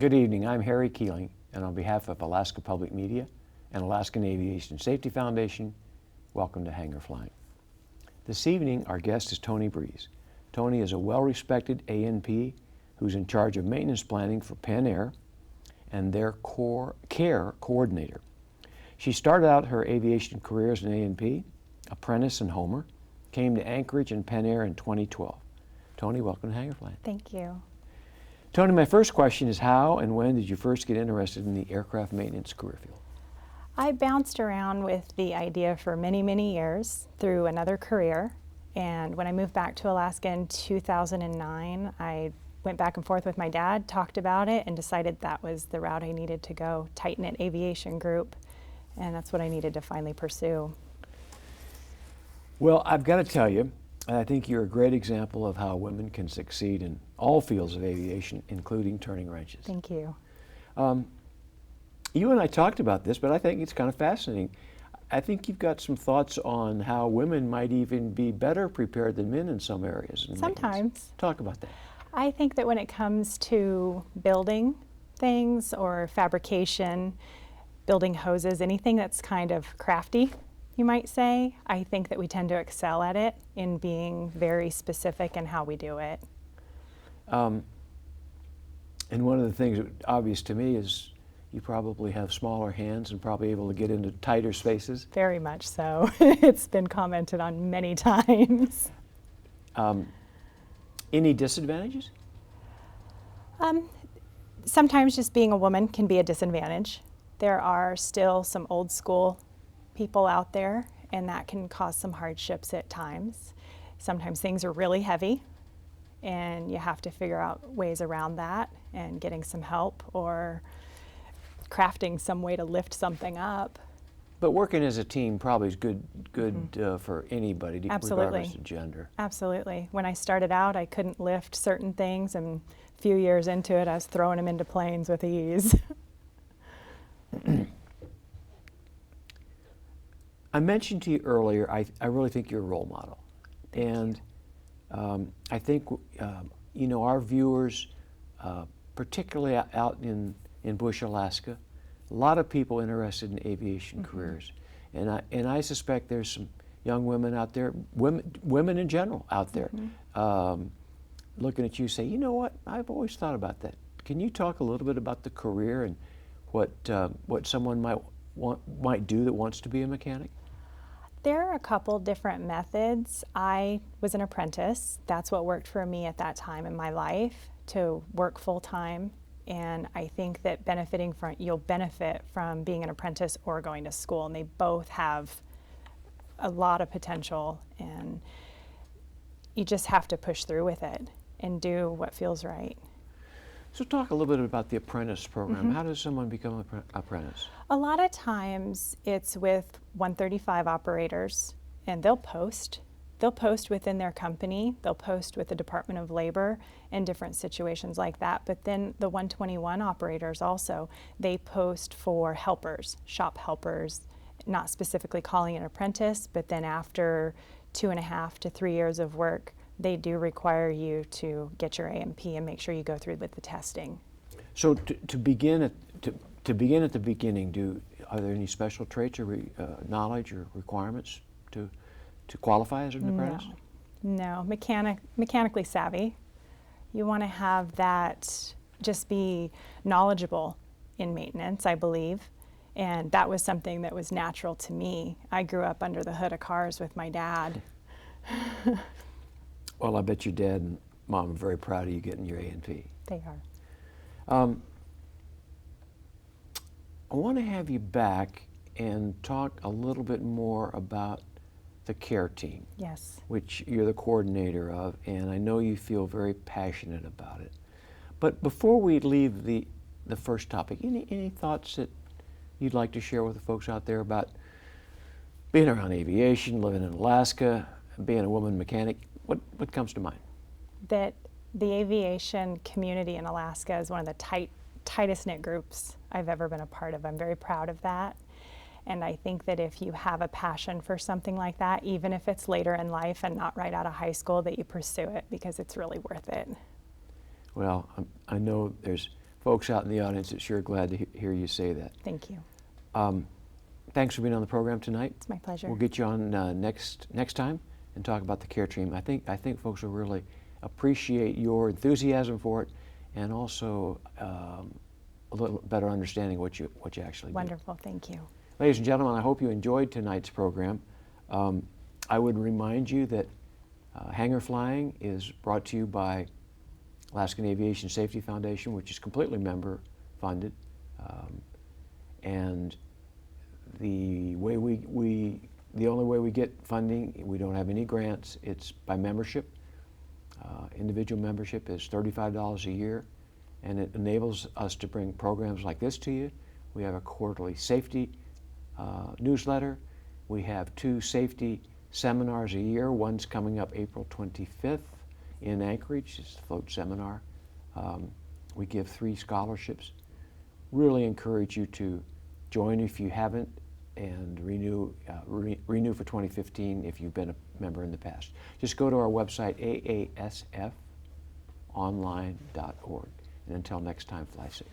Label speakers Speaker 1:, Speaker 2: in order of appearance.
Speaker 1: Good evening. I'm Harry Keeling, and on behalf of Alaska Public Media and Alaskan Aviation Safety Foundation, welcome to Hangar Flying. This evening, our guest is Toni Breese. Toni is a well-respected ANP who's in charge of maintenance planning for Pan Air and their care coordinator. She started out her aviation career as an ANP, apprentice and Homer, came to Anchorage and Pan Air in 2012. Toni, welcome to Hangar Flying.
Speaker 2: Thank you.
Speaker 1: Toni, my first question is how and when did you first get interested in the aircraft maintenance career field?
Speaker 2: I bounced around with the idea for many, many years through another career. And when I moved back to Alaska in 2009, I went back and forth with my dad, talked about it, and decided that was the route I needed to go, tight-knit aviation group. And that's what I needed to finally pursue.
Speaker 1: Well, I've got to tell you, I think you're a great example of how women can succeed in all fields of aviation, including turning wrenches.
Speaker 2: Thank you.
Speaker 1: You and I talked about this, but I think it's kind of fascinating. I think you've got some thoughts on how women might even be better prepared than men in some areas.
Speaker 2: Sometimes.
Speaker 1: Talk about that.
Speaker 2: I think that when it comes to building things or fabrication, building hoses, anything that's kind of crafty, you might say, I think that we tend to excel at it in being very specific in how we do it.
Speaker 1: And one of the things that obvious to me is you probably have smaller hands and probably able to get into tighter spaces.
Speaker 2: Very much so. It's been commented on many times.
Speaker 1: Any disadvantages?
Speaker 2: Sometimes just being a woman can be a disadvantage. There are still some old school people out there, and that can cause some hardships at times. Sometimes things are really heavy, and you have to figure out ways around that and getting some help or crafting some way to lift something up.
Speaker 1: But working as a team probably is good for anybody, regardless of gender.
Speaker 2: Absolutely. When I started out, I couldn't lift certain things, and a few years into it, I was throwing them into planes with ease.
Speaker 1: I mentioned to you earlier, I really think you're a role model. And I think, you know, our viewers, particularly out in Bush, Alaska, a lot of people interested in aviation careers. And I suspect there's some young women out there, women in general out there, looking at you say, you know what, I've always thought about that. Can you talk a little bit about the career and what someone might do that wants to be a mechanic?
Speaker 2: There are a couple different methods. I was an apprentice. That's what worked for me at that time in my life, to work full-time. And I think that you'll benefit from being an apprentice or going to school, and they both have a lot of potential, and you just have to push through with it and do what feels right.
Speaker 1: So talk a little bit about the apprentice program. How does someone become an apprentice?
Speaker 2: A lot of times it's with 135 operators, and they'll post within their company, they'll post with the Department of Labor in different situations like that. But then the 121 operators also, they post for helpers, shop helpers, not specifically calling an apprentice, but then after 2.5 to 3 years of work, they do require you to get your AMP and make sure you go through with the testing.
Speaker 1: So to begin at the beginning, are there any special traits or knowledge or requirements to qualify as an apprentice?
Speaker 2: No, mechanically savvy. You want to have that, just be knowledgeable in maintenance, I believe. And that was something that was natural to me. I grew up under the hood of cars with my dad.
Speaker 1: Well, I bet your dad and mom are very proud of you getting your A&P.
Speaker 2: They are.
Speaker 1: I want to have you back and talk a little bit more about the care team.
Speaker 2: Yes.
Speaker 1: Which you're the coordinator of, and I know you feel very passionate about it. But before we leave the first topic, any thoughts that you'd like to share with the folks out there about being around aviation, living in Alaska, being a woman mechanic? What comes to mind?
Speaker 2: That the aviation community in Alaska is one of the tightest knit groups I've ever been a part of. I'm very proud of that. And I think that if you have a passion for something like that, even if it's later in life and not right out of high school, that you pursue it, because it's really worth it.
Speaker 1: Well, I know there's folks out in the audience are sure glad to hear you say that.
Speaker 2: Thank you.
Speaker 1: Thanks for being on the program tonight.
Speaker 2: It's my pleasure.
Speaker 1: We'll get you on next time and talk about the care team. I think folks will really appreciate your enthusiasm for it, and also a little better understanding what you actually do.
Speaker 2: Wonderful. Thank you.
Speaker 1: Ladies and gentlemen, I hope you enjoyed tonight's program. I would remind you that Hangar Flying is brought to you by Alaskan Aviation Safety Foundation, which is completely member funded, and the only way we get funding, we don't have any grants. It's by membership. Individual membership is $35 a year, and it enables us to bring programs like this to you. We have a quarterly safety newsletter. We have 2 safety seminars a year. One's coming up April 25th in Anchorage. It's the float seminar. We give 3 scholarships. Really encourage you to join if you haven't, and renew for 2015 if you've been a member in the past. Just go to our website, aasfonline.org. And until next time, fly safe.